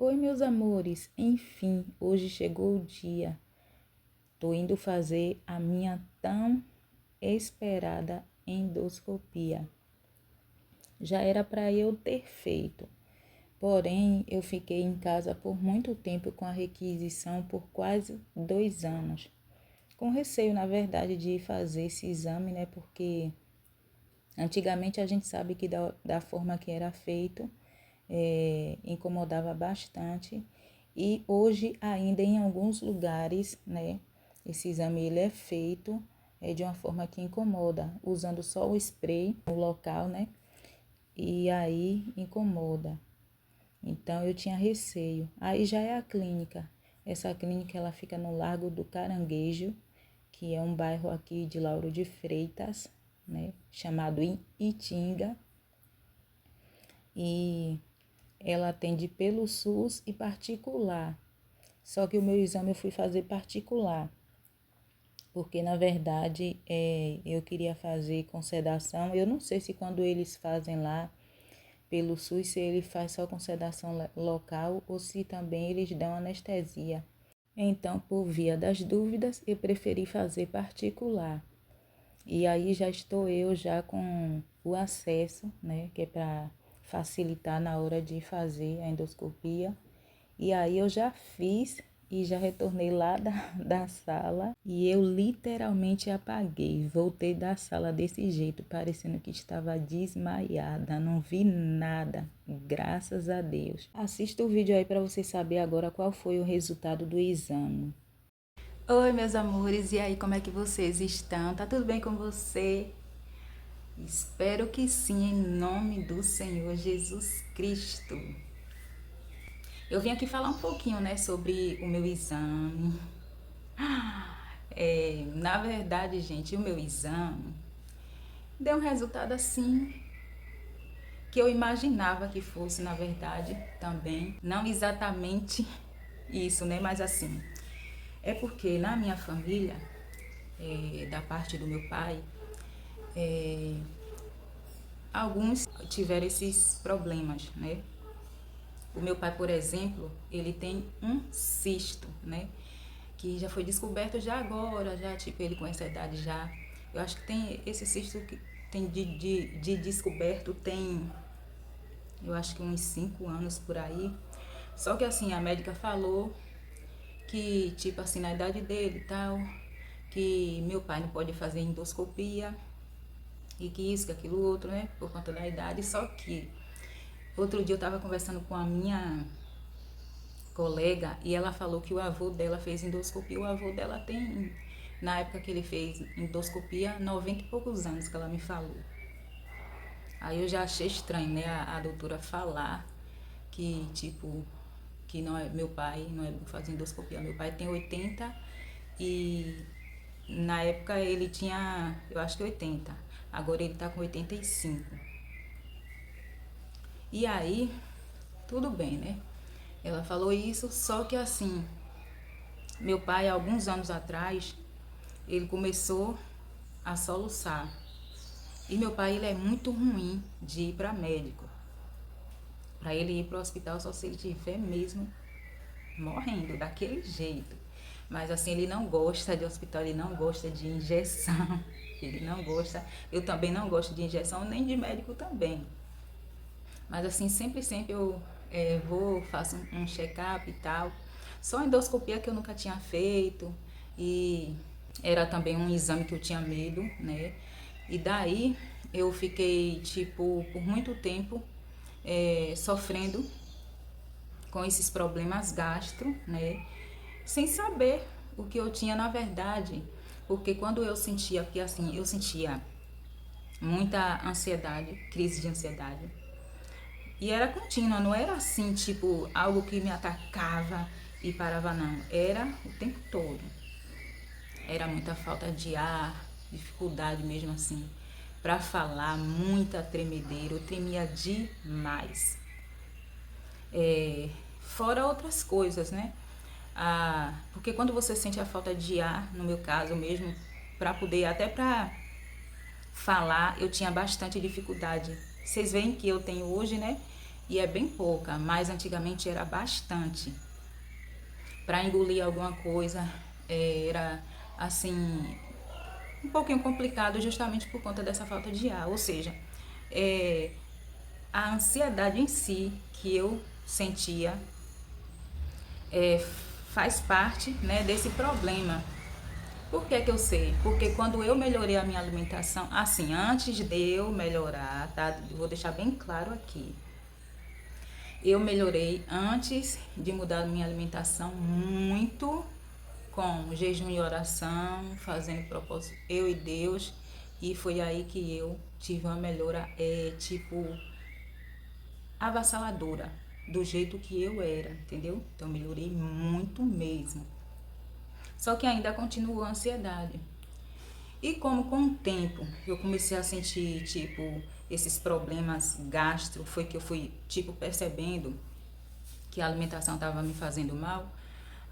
Oi, meus amores, enfim, hoje chegou o dia. Tô indo fazer a minha tão esperada endoscopia. Já era para eu ter feito, porém eu fiquei em casa por muito tempo com a requisição por quase 2 anos. Com receio, na verdade, de fazer esse exame, né? Porque antigamente a gente sabe que da forma que era feito, incomodava bastante. E hoje ainda em alguns lugares, né, esse exame ele é feito de uma forma que incomoda, usando só o spray no local, né, e aí incomoda. Então eu tinha receio. Aí já é a clínica. Essa clínica ela fica no Largo do Caranguejo, que é um bairro aqui de Lauro de Freitas, né, chamado Itinga. E ela atende pelo SUS e particular. Só que o meu exame eu fui fazer particular, porque na verdade eu queria fazer com sedação. Eu não sei se quando eles fazem lá pelo SUS, se ele faz só com sedação local ou se também eles dão anestesia. Então, por via das dúvidas, eu preferi fazer particular. E aí já estou eu já com o acesso, né, que é para facilitar na hora de fazer a endoscopia. E aí eu já fiz e já retornei lá da sala e eu literalmente apaguei. Voltei da sala desse jeito, parecendo que estava desmaiada, não vi nada, graças a Deus. Assista o vídeo aí para você saber agora qual foi o resultado do exame. Oi, meus amores, e aí, como é que vocês estão? Tá tudo bem com você? Espero que sim, em nome do Senhor Jesus Cristo. Eu vim aqui falar um pouquinho, né, sobre o meu exame. Na verdade, gente, o meu exame deu um resultado assim que eu imaginava que fosse, na verdade, também. Não exatamente isso, né, mas assim. É porque na minha família, da parte do meu pai, alguns tiveram esses problemas, né? O meu pai, por exemplo, ele tem um cisto, né? Que já foi descoberto já agora, já tipo ele com essa idade já. Eu acho que tem esse cisto que tem de descoberto, tem eu acho que uns 5 anos por aí. Só que assim, a médica falou que tipo assim, na idade dele e tal, que meu pai não pode fazer endoscopia e que isso, que aquilo outro, né? Por conta da idade. Só que outro dia eu tava conversando com a minha colega e ela falou que o avô dela fez endoscopia. O avô dela tem, na época que ele fez endoscopia, 90 e poucos anos que ela me falou. Aí eu já achei estranho, né, a doutora falar que, tipo, que não é meu pai, não é fazer endoscopia. Meu pai tem 80 e na época ele tinha, eu acho que 80. Agora ele tá com 85. E aí, tudo bem, né? Ela falou isso, só que assim, meu pai, alguns anos atrás, ele começou a soluçar. E meu pai, ele é muito ruim de ir para médico. Para ele ir para o hospital só se ele tiver mesmo morrendo, daquele jeito. Mas assim, ele não gosta de hospital, ele não gosta de injeção. Ele não gosta. Eu também não gosto de injeção, nem de médico também. Mas assim, sempre eu vou, faço um check-up e tal. Só endoscopia que eu nunca tinha feito. E era também um exame que eu tinha medo, né? E daí eu fiquei, tipo, por muito tempo sofrendo com esses problemas gastro, né? Sem saber o que eu tinha na verdade. Porque quando eu sentia, porque assim, eu sentia muita ansiedade, crise de ansiedade. E era contínua, não era assim, tipo, algo que me atacava e parava, não. Era o tempo todo. Era muita falta de ar, dificuldade mesmo assim para falar, muita tremedeira, eu tremia demais. Fora outras coisas, né? Porque quando você sente a falta de ar, no meu caso mesmo, para poder, até para falar, eu tinha bastante dificuldade. Vocês veem que eu tenho hoje, né? e é bem pouca, mas antigamente era bastante. Para engolir alguma coisa era assim um pouquinho complicado justamente por conta dessa falta de ar, ou seja, é, a ansiedade em si que eu sentia é, faz parte, né, desse problema. Por que que eu sei? Porque quando eu melhorei a minha alimentação, assim, antes de eu melhorar, tá? Vou deixar bem claro aqui. Eu melhorei antes de mudar a minha alimentação muito com jejum e oração, fazendo propósito eu e Deus, e foi aí que eu tive uma melhora tipo avassaladora do jeito que eu era, entendeu? Então melhorei muito mesmo. Só que ainda continua a ansiedade. E como com o tempo eu comecei a sentir, tipo, esses problemas gastro, foi que eu fui, tipo, percebendo que a alimentação estava me fazendo mal.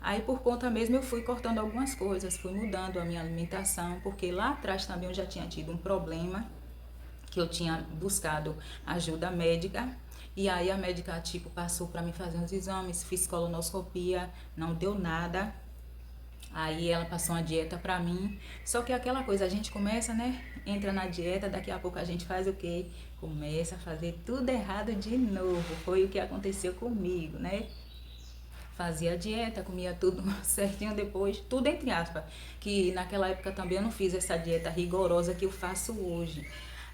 Aí por conta mesmo eu fui cortando algumas coisas, fui mudando a minha alimentação, porque lá atrás também eu já tinha tido um problema, que eu tinha buscado ajuda médica, e aí a médica, tipo, passou para mim fazer uns exames, fiz colonoscopia, não deu nada. Aí ela passou uma dieta pra mim. Só que aquela coisa, a gente começa, né? Entra na dieta, daqui a pouco a gente faz o quê? Começa a fazer tudo errado de novo. Foi o que aconteceu comigo, né? Fazia dieta, comia tudo certinho depois, tudo entre aspas. Que naquela época também eu não fiz essa dieta rigorosa que eu faço hoje.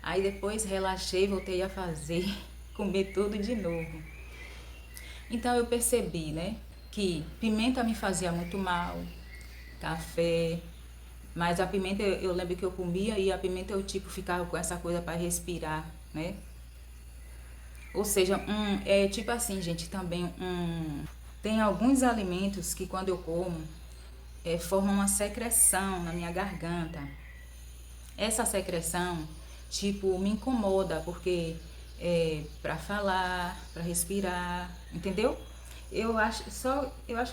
Aí depois relaxei, voltei a fazer, comer tudo de novo. Então eu percebi, né? Que pimenta me fazia muito mal, café. Mas a pimenta eu lembro que eu comia e a pimenta eu tipo ficava com essa coisa para respirar, né? Ou seja, é tipo assim, gente, também tem alguns alimentos que quando eu como formam uma secreção na minha garganta. Essa secreção, tipo, me incomoda porque para falar, para respirar, entendeu? Eu acho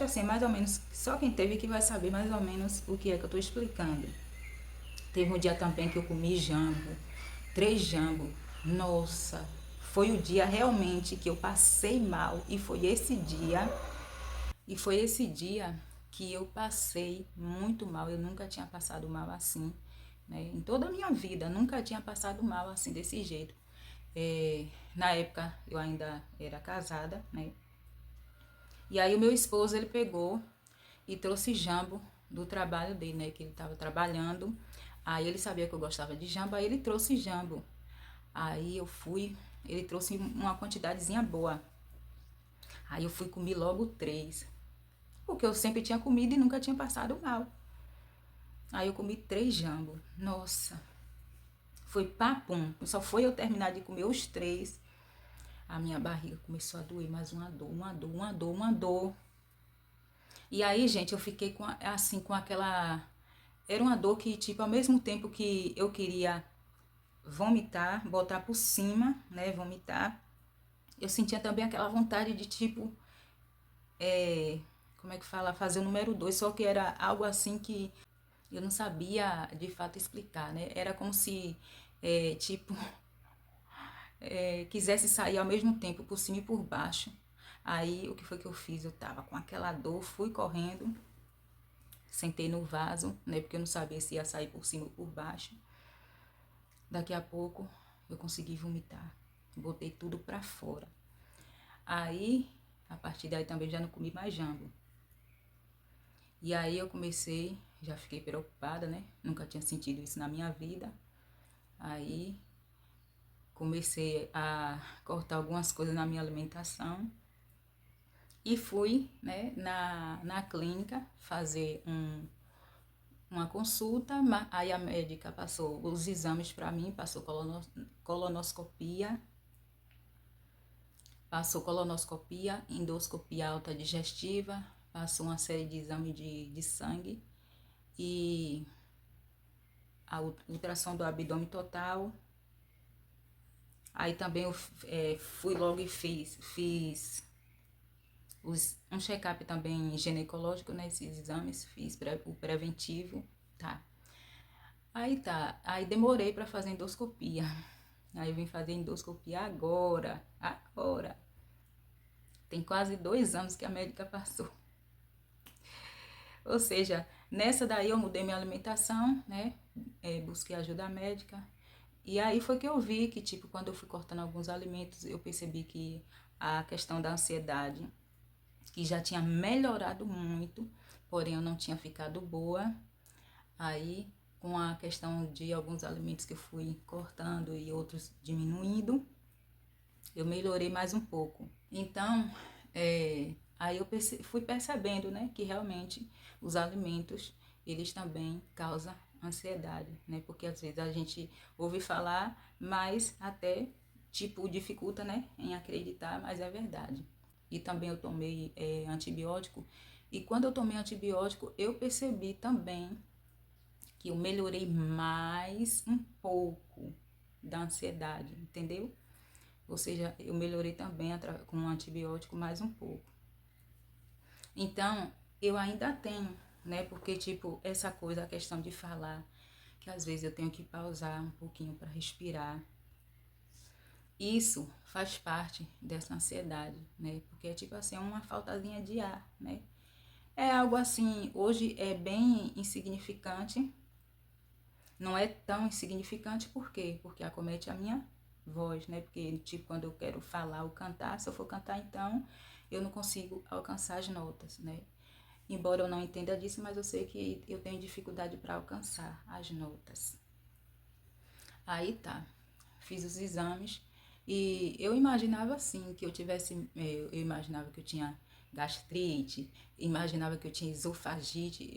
assim, mais ou menos, só quem teve que vai saber mais ou menos o que é que eu tô explicando. Teve um dia também que eu comi jambo, 3 jambo. Nossa, foi o dia realmente que eu passei mal e foi esse dia que eu passei muito mal. Eu nunca tinha passado mal assim, né? Em toda a minha vida, nunca tinha passado mal assim desse jeito. Na época eu ainda era casada, né? E aí o meu esposo ele pegou e trouxe jambo do trabalho dele, né? Que ele estava trabalhando. Aí ele sabia que eu gostava de jambo, aí ele trouxe jambo. Aí eu fui, ele trouxe uma quantidadezinha boa. Aí eu fui comer logo 3, porque eu sempre tinha comido e nunca tinha passado mal. Aí eu comi 3 jambo. Nossa, foi papum. Só foi eu terminar de comer os 3, a minha barriga começou a doer, mais uma dor, uma dor, uma dor, uma dor. E aí, gente, eu fiquei com assim com aquela era uma dor que tipo ao mesmo tempo que eu queria vomitar, botar por cima, né, vomitar, eu sentia também aquela vontade de tipo como é que fala, fazer o número 2, só que era algo assim que eu não sabia de fato explicar, né? Era como se, tipo, quisesse sair ao mesmo tempo, por cima e por baixo. Aí, o que foi que eu fiz? Eu tava com aquela dor, fui correndo, sentei no vaso, né? Porque eu não sabia se ia sair por cima ou por baixo. Daqui a pouco, eu consegui vomitar. Botei tudo pra fora. Aí, a partir daí também já não comi mais jambo. E aí eu comecei, já fiquei preocupada, né? Nunca tinha sentido isso na minha vida. Aí comecei a cortar algumas coisas na minha alimentação e fui, né, na clínica fazer uma consulta. Aí a médica passou os exames para mim, colonoscopia, endoscopia alta digestiva, passou uma série de exames de sangue e a ultrassom do abdômen total. Aí também eu fui logo e fiz um check-up também ginecológico, né? Esses exames, fiz o preventivo, tá? Aí demorei para fazer endoscopia. Aí eu vim fazer endoscopia agora. Tem quase 2 anos que a médica passou. Ou seja, nessa daí eu mudei minha alimentação, né? Busquei ajuda médica. E aí foi que eu vi que, tipo, quando eu fui cortando alguns alimentos, eu percebi que a questão da ansiedade, que já tinha melhorado muito, porém eu não tinha ficado boa. Aí, com a questão de alguns alimentos que eu fui cortando e outros diminuindo, eu melhorei mais um pouco. Então, aí eu fui percebendo, né, que realmente os alimentos, eles também causam ansiedade, né, porque às vezes a gente ouve falar, mas até, tipo, dificulta, né, em acreditar, mas é verdade. E também eu tomei antibiótico, e quando eu tomei antibiótico, eu percebi também que eu melhorei mais um pouco da ansiedade, entendeu? Ou seja, eu melhorei também com o antibiótico mais um pouco. Então, eu ainda tenho, né? Porque, tipo, essa coisa, a questão de falar, que às vezes eu tenho que pausar um pouquinho para respirar. Isso faz parte dessa ansiedade, né? Porque é tipo assim, uma faltazinha de ar, né? É algo assim, hoje é bem insignificante. Não é tão insignificante, por quê? Porque acomete a minha voz, né? Porque, tipo, quando eu quero falar ou cantar, se eu for cantar, então, eu não consigo alcançar as notas, né? Embora eu não entenda disso, mas eu sei que eu tenho dificuldade para alcançar as notas. Aí tá, fiz os exames e eu imaginava assim, que eu tivesse, eu imaginava que eu tinha gastrite, imaginava que eu tinha esofagite.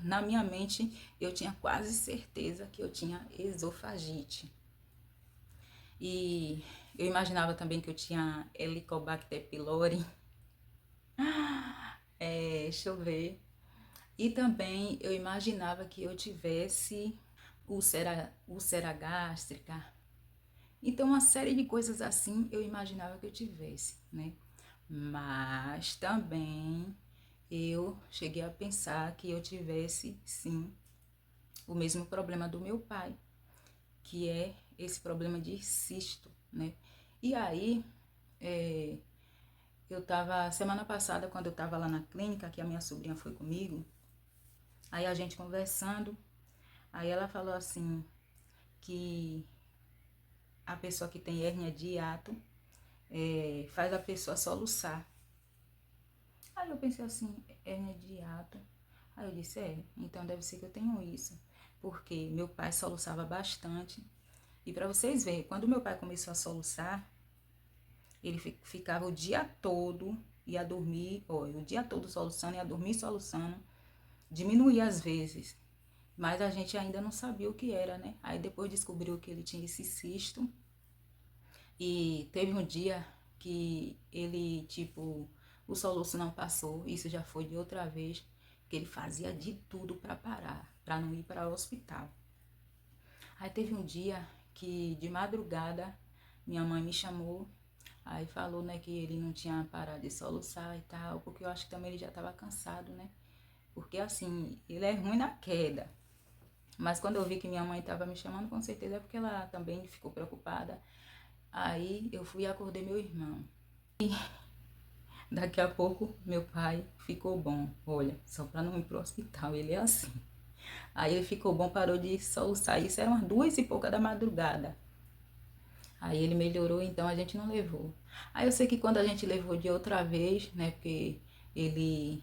Na minha mente, eu tinha quase certeza que eu tinha esofagite. E eu imaginava também que eu tinha Helicobacter pylori. Deixa eu ver. E também eu imaginava que eu tivesse úlcera gástrica. Então, uma série de coisas assim eu imaginava que eu tivesse, né? Mas também eu cheguei a pensar que eu tivesse, sim, o mesmo problema do meu pai, que é esse problema de cisto, né? E aí, eu tava, semana passada, quando eu tava lá na clínica, que a minha sobrinha foi comigo, aí a gente conversando, aí ela falou assim, que a pessoa que tem hérnia de hiato faz a pessoa soluçar. Aí eu pensei assim, hérnia de hiato. Aí eu disse, então deve ser que eu tenho isso. Porque meu pai soluçava bastante. E para vocês verem, quando meu pai começou a soluçar, ele ficava o dia todo, ia dormir, o dia todo soluçando, ia dormir soluçando. Diminuía às vezes, mas a gente ainda não sabia o que era, né? Aí depois descobriu que ele tinha esse cisto. E teve um dia que ele, tipo, o soluço não passou, isso já foi de outra vez, que ele fazia de tudo para parar, para não ir para o hospital. Aí teve um dia que de madrugada minha mãe me chamou, aí falou, né, que ele não tinha parado de soluçar e tal, porque eu acho que também ele já estava cansado, né? Porque assim, ele é ruim na queda. Mas quando eu vi que minha mãe estava me chamando, com certeza é porque ela também ficou preocupada. Aí eu fui e acordei meu irmão. E daqui a pouco meu pai ficou bom. Olha, só para não ir pro hospital, ele é assim. Aí ele ficou bom, parou de soluçar. Isso era umas 2 e pouca da madrugada. Aí ele melhorou, então a gente não levou. Aí eu sei que quando a gente levou de outra vez, né, porque ele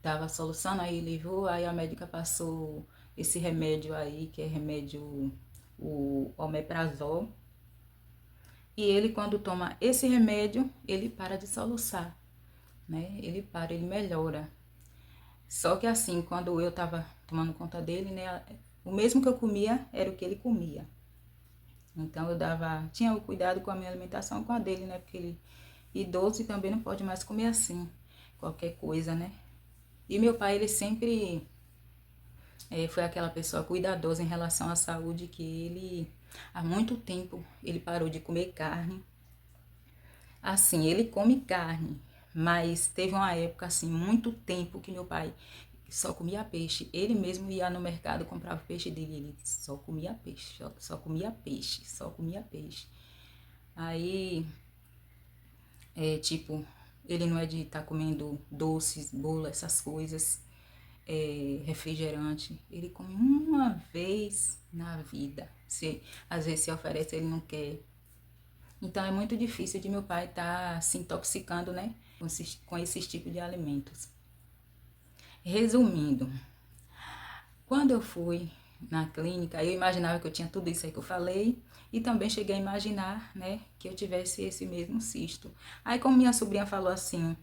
tava soluçando, aí levou, aí a médica passou esse remédio aí, que é remédio, o omeprazol. E ele, quando toma esse remédio, ele para de soluçar, né? Ele para, ele melhora. Só que assim, quando eu tava tomando conta dele, né? O mesmo que eu comia era o que ele comia. Então eu tinha o cuidado com a minha alimentação e com a dele, né? Porque ele idoso e também não pode mais comer assim, qualquer coisa, né? E meu pai, ele sempre foi aquela pessoa cuidadosa em relação à saúde, que ele, há muito tempo, ele parou de comer carne. Assim, ele come carne, mas teve uma época, assim, muito tempo que meu pai só comia peixe. Ele mesmo ia no mercado, comprava o peixe dele, ele só comia peixe, só comia peixe, só comia peixe. Aí, tipo, ele não é de estar comendo doces, bolo, essas coisas, refrigerante. Ele come uma vez na vida. Se às vezes se oferece, ele não quer. Então é muito difícil de meu pai estar se intoxicando, né, com esses tipos de alimentos. Resumindo, quando eu fui na clínica, eu imaginava que eu tinha tudo isso aí que eu falei e também cheguei a imaginar, né, que eu tivesse esse mesmo cisto. Aí, como minha sobrinha falou assim,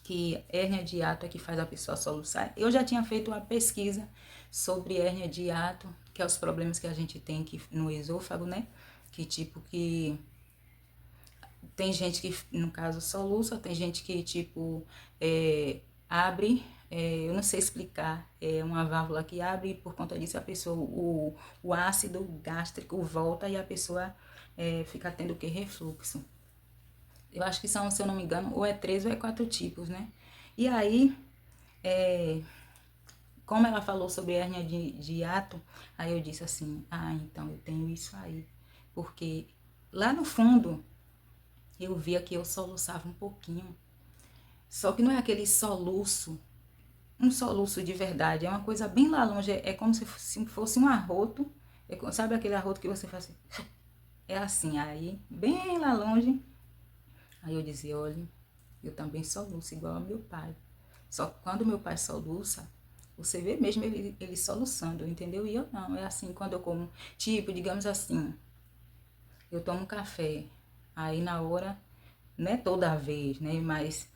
que hérnia de hiato é que faz a pessoa soluçar, eu já tinha feito uma pesquisa sobre hérnia de hiato, que é os problemas que a gente tem aqui no esôfago, né, que tipo que tem gente que, no caso, soluça, tem gente que, tipo, abre, eu não sei explicar, é uma válvula que abre e por conta disso a pessoa, o ácido gástrico volta e a pessoa fica tendo o que? Refluxo. Eu acho que são, se eu não me engano, ou é 3 ou é 4 tipos, né? E aí, como ela falou sobre hérnia de hiato, aí eu disse assim, então eu tenho isso aí. Porque lá no fundo, eu via que eu soluçava um pouquinho. Só que não é aquele soluço, um soluço de verdade. É uma coisa bem lá longe. É como se fosse um arroto. Sabe aquele arroto que você faz assim? É assim, aí, bem lá longe. Aí eu dizia, olha, eu também soluço igual ao meu pai. Só que quando meu pai soluça, você vê mesmo ele soluçando, entendeu? E eu não, é assim, quando eu como, tipo, digamos assim, eu tomo café, aí na hora, não é toda vez, né? Mas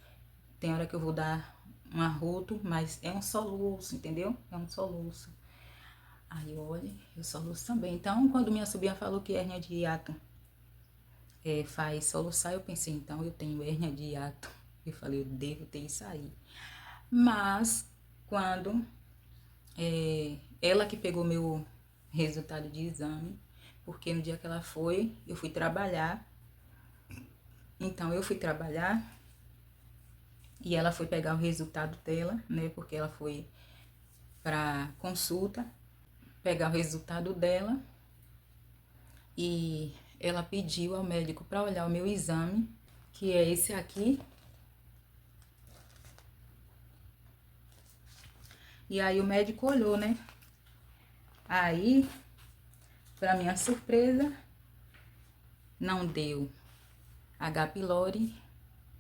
tem hora que eu vou dar um arroto, mas é um soluço, entendeu? É um soluço. Aí, olha, eu soluço também. Então, quando minha sobrinha falou que hérnia de hiato faz soluçar, eu pensei, então eu tenho hérnia de hiato. Eu falei, eu devo ter isso aí. Mas, quando ela que pegou meu resultado de exame, porque no dia que ela foi, eu fui trabalhar. Então, eu fui trabalhar e ela foi pegar o resultado dela, né? Porque ela foi para consulta, pegar o resultado dela e ela pediu ao médico para olhar o meu exame, que é esse aqui. E aí o médico olhou, né? Aí, para minha surpresa, não deu H. pylori,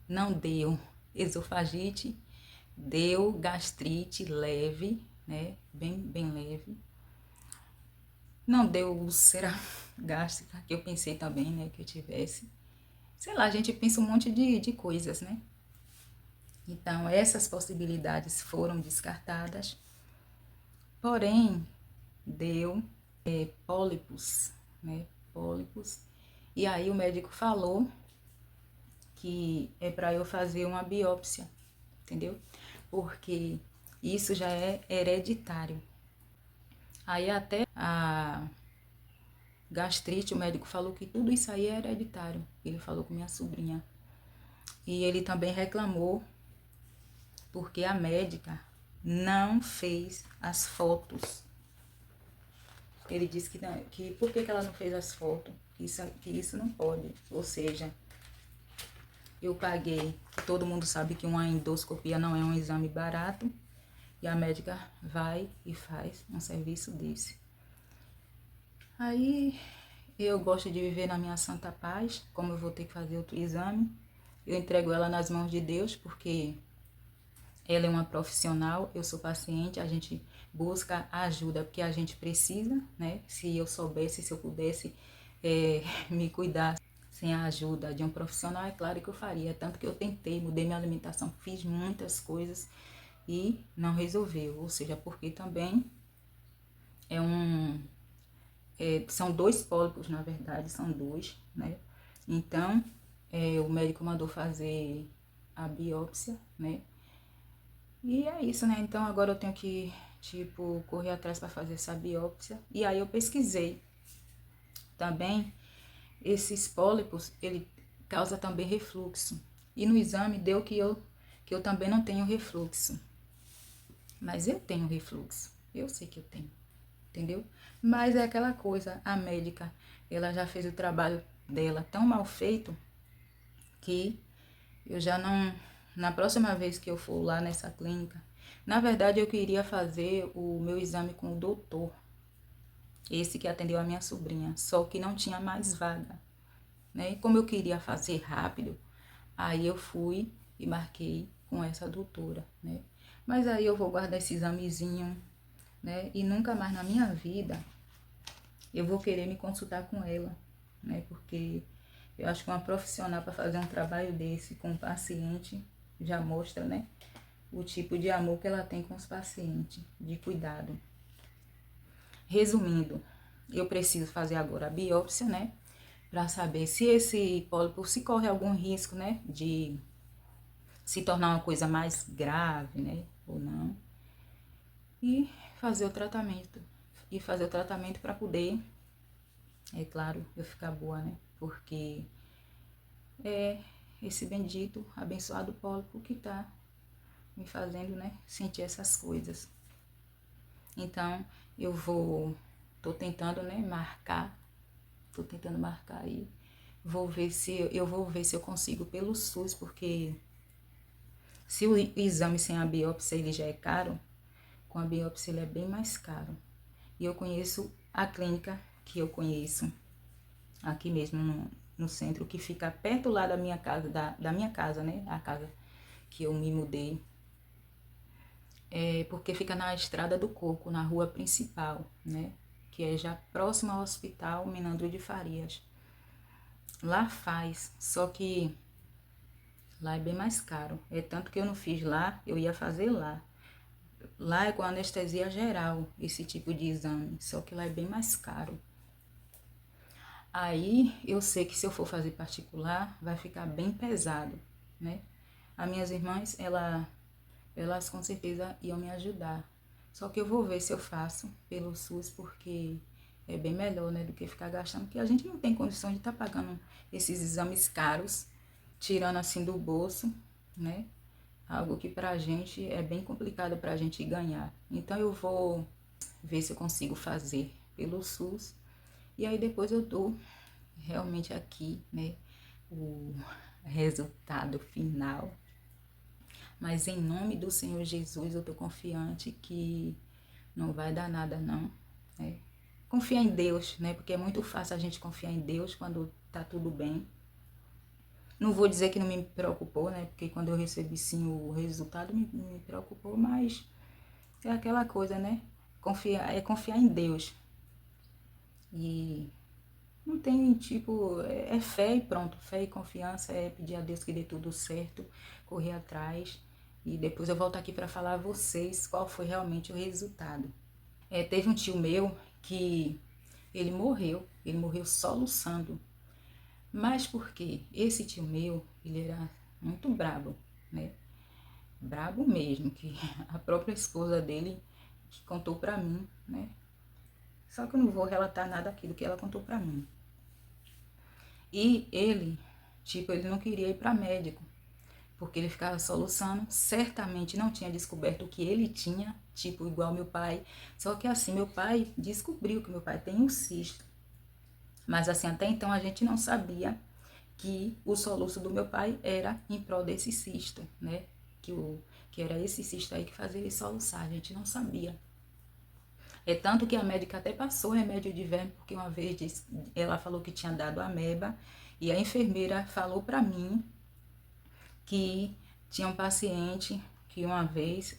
não deu esofagite, deu gastrite leve, né? Bem leve. Não deu úlcera gástrica, que eu pensei também, né, que eu tivesse. Sei lá, a gente pensa um monte de coisas, né? Então, essas possibilidades foram descartadas. Porém, deu pólipos, né? Pólipos. E aí o médico falou que é para eu fazer uma biópsia, entendeu? Porque isso já é hereditário. Aí até a gastrite, o médico falou que tudo isso aí é hereditário. Ele falou com minha sobrinha. E ele também reclamou porque a médica não fez as fotos. Ele disse que, não, que por que ela não fez as fotos? Que isso não pode. Ou seja, eu paguei. Todo mundo sabe que uma endoscopia não é um exame barato. E a médica vai e faz um serviço desse. Aí eu gosto de viver na minha santa paz. Como eu vou ter que fazer outro exame, eu entrego ela nas mãos de Deus, porque ela é uma profissional, eu sou paciente, a gente busca ajuda porque a gente precisa, né? Se eu soubesse, se eu pudesse me cuidar sem a ajuda de um profissional, é claro que eu faria. Tanto que eu tentei, mudei minha alimentação, fiz muitas coisas e não resolveu. Ou seja, porque também são 2 pólipos, na verdade, são 2, né? Então, o médico mandou fazer a biópsia, né? E é isso, né? Então agora eu tenho que, tipo, correr atrás para fazer essa biópsia. E aí eu pesquisei também, esses pólipos, ele causa também refluxo. E no exame deu que eu também não tenho refluxo. Mas eu tenho refluxo. Eu sei que eu tenho, entendeu? Mas é aquela coisa, a médica, ela já fez o trabalho dela tão mal feito que Eu já não... Na próxima vez que eu for lá nessa clínica, na verdade eu queria fazer o meu exame com o doutor, esse que atendeu a minha sobrinha, só que não tinha mais vaga, né? E como eu queria fazer rápido, aí eu fui e marquei com essa doutora, né? Mas aí eu vou guardar esse examezinho, né? E nunca mais na minha vida eu vou querer me consultar com ela, né? Porque eu acho que uma profissional para fazer um trabalho desse com o paciente já mostra, né? O tipo de amor que ela tem com os pacientes, de cuidado. Resumindo, eu preciso fazer agora a biópsia, né? Para saber se esse pólipo, se corre algum risco, né? De se tornar uma coisa mais grave, né? Ou não. E fazer o tratamento. E fazer o tratamento para poder, é claro, eu ficar boa, né? Porque é esse bendito, abençoado pólipo que tá me fazendo, né? Sentir essas coisas. Então, tô tentando, né? Tô tentando marcar aí. Vou ver se eu consigo pelo SUS, porque se o exame sem a biópsia ele já é caro, com a biópsia ele é bem mais caro. E eu conheço a clínica que eu conheço, aqui mesmo no centro, que fica perto lá da minha casa, da minha casa, né? A casa que eu me mudei. É porque fica na Estrada do Coco, na rua principal, né? Que é já próximo ao Hospital Menandro de Farias. Lá faz, só que lá é bem mais caro. É tanto que eu não fiz lá, eu ia fazer lá. Lá é com anestesia geral, esse tipo de exame, só que lá é bem mais caro. Aí eu sei que se eu for fazer particular, vai ficar bem pesado, né? As minhas irmãs, elas com certeza iam me ajudar. Só que eu vou ver se eu faço pelo SUS, porque é bem melhor, né, do que ficar gastando, porque a gente não tem condição de estar pagando esses exames caros, tirando assim do bolso, né? Algo que pra gente é bem complicado pra gente ganhar. Então eu vou ver se eu consigo fazer pelo SUS. E aí depois eu dou realmente aqui, né, o resultado final. Mas em nome do Senhor Jesus, eu tô confiante que não vai dar nada não, né? Confiar em Deus, né? Porque é muito fácil a gente confiar em Deus quando tá tudo bem. Não vou dizer que não me preocupou, né? Porque quando eu recebi sim o resultado me preocupou, mas é aquela coisa, né? Confiar em Deus. E não tem tipo, é fé e pronto. Fé e confiança é pedir a Deus que dê tudo certo, correr atrás. E depois eu volto aqui para falar a vocês qual foi realmente o resultado. Teve um tio meu que ele morreu soluçando. Mas por quê? Esse tio meu, ele era muito brabo, né? Brabo mesmo, que a própria esposa dele que contou pra mim, né? Só que eu não vou relatar nada daquilo que ela contou pra mim. E ele, tipo, ele não queria ir pra médico, porque ele ficava soluçando, certamente não tinha descoberto o que ele tinha, tipo, igual meu pai. Só que assim, meu pai descobriu que meu pai tem um cisto. Mas assim, até então a gente não sabia que o soluço do meu pai era em prol desse cisto, né? Que era esse cisto aí que fazia ele soluçar, a gente não sabia. É tanto que a médica até passou remédio de verme, porque uma vez ela falou que tinha dado ameba, e a enfermeira falou pra mim que tinha um paciente que uma vez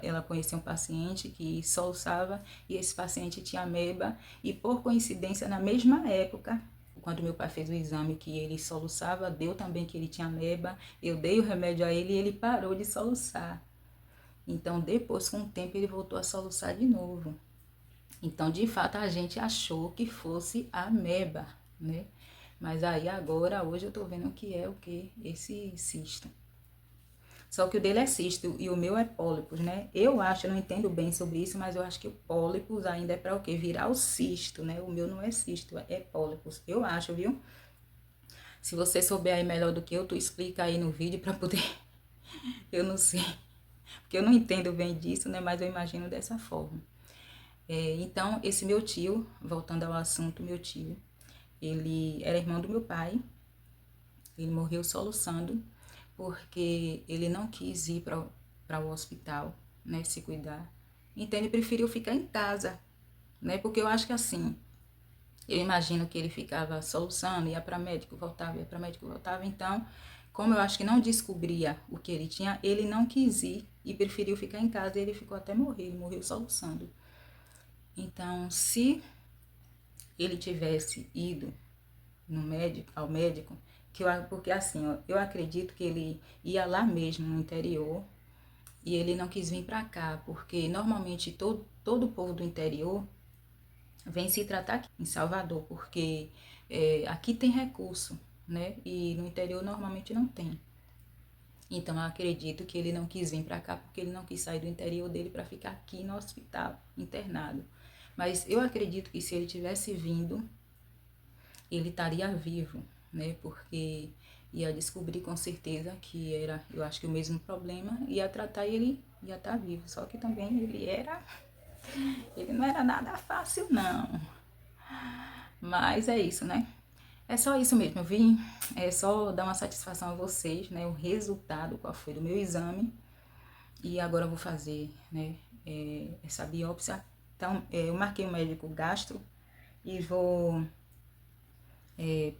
ela conhecia um paciente que soluçava e esse paciente tinha ameba e por coincidência na mesma época, quando meu pai fez o exame que ele soluçava, deu também que ele tinha ameba, eu dei o remédio a ele e ele parou de soluçar. Então depois com o tempo ele voltou a soluçar de novo. Então de fato a gente achou que fosse ameba, né? Mas aí agora, hoje eu tô vendo que é o que? Esse cisto. Só que o dele é cisto e o meu é pólipos, né? Eu acho, eu não entendo bem sobre isso, mas eu acho que o pólipos ainda é para o quê? Virar o cisto, né? O meu não é cisto, é pólipos. Eu acho, viu? Se você souber aí melhor do que eu, tu explica aí no vídeo para poder... Eu não sei, porque eu não entendo bem disso, né? Mas eu imagino dessa forma. Então, esse meu tio, voltando ao assunto, meu tio, ele era irmão do meu pai, ele morreu soluçando, porque ele não quis ir para o hospital, né, se cuidar. Então ele preferiu ficar em casa, né? Porque eu acho que assim, eu imagino que ele ficava soluçando, ia para médico, voltava, ia para médico, voltava. Então, como eu acho que não descobria o que ele tinha, ele não quis ir e preferiu ficar em casa. E ele ficou até morrer, ele morreu soluçando. Então, se ele tivesse ido no médico, ao médico, porque assim, ó, eu acredito que ele ia lá mesmo no interior e ele não quis vir para cá, porque normalmente todo o povo do interior vem se tratar aqui em Salvador, porque aqui tem recurso, né? E no interior normalmente não tem. Então eu acredito que ele não quis vir para cá porque ele não quis sair do interior dele para ficar aqui no hospital, internado. Mas eu acredito que se ele tivesse vindo, ele estaria vivo, né? Porque ia descobrir com certeza que era, eu acho que o mesmo problema, ia tratar e ele ia estar vivo. Só que também ele não era nada fácil não. Mas é isso, né? É só isso mesmo, eu vim só dar uma satisfação a vocês, né? O resultado, qual foi do meu exame. E agora eu vou fazer, né, essa biópsia. Então, eu marquei o médico gastro e vou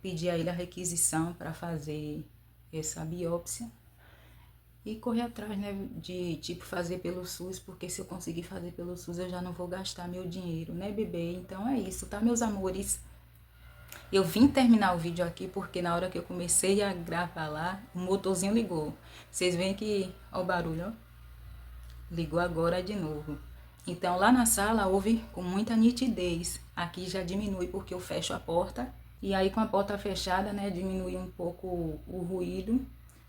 pedir a ele a requisição para fazer essa biópsia. E correr atrás, né, de tipo fazer pelo SUS, porque se eu conseguir fazer pelo SUS eu já não vou gastar meu dinheiro, né, bebê? Então é isso, tá, meus amores? Eu vim terminar o vídeo aqui porque na hora que eu comecei a gravar lá, o motorzinho ligou. Vocês veem que, ó o barulho, ó. Ligou agora de novo. Então lá na sala houve com muita nitidez. Aqui já diminui porque eu fecho a porta. E aí com a porta fechada, né, diminui um pouco o ruído.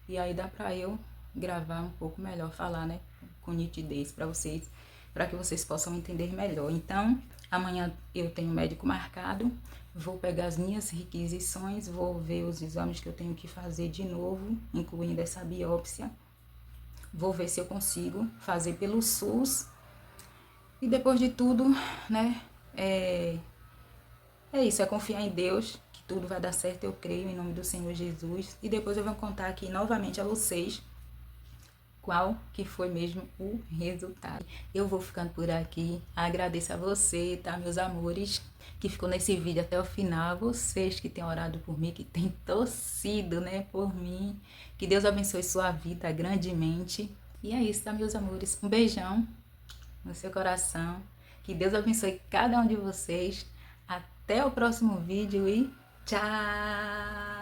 E aí dá pra eu gravar um pouco melhor, falar, né, com nitidez pra vocês, para que vocês possam entender melhor. Então, amanhã eu tenho médico marcado, vou pegar as minhas requisições, vou ver os exames que eu tenho que fazer de novo, incluindo essa biópsia. Vou ver se eu consigo fazer pelo SUS. E depois de tudo, né, é isso, é confiar em Deus, que tudo vai dar certo, eu creio, em nome do Senhor Jesus. E depois eu vou contar aqui novamente a vocês qual que foi mesmo o resultado. Eu vou ficando por aqui. Agradeço a você, tá, meus amores, que ficou nesse vídeo até o final. Vocês que têm orado por mim, que têm torcido, né, por mim. Que Deus abençoe sua vida grandemente. E é isso, tá, meus amores? Um beijão no seu coração. Que Deus abençoe cada um de vocês. Até o próximo vídeo e tchau!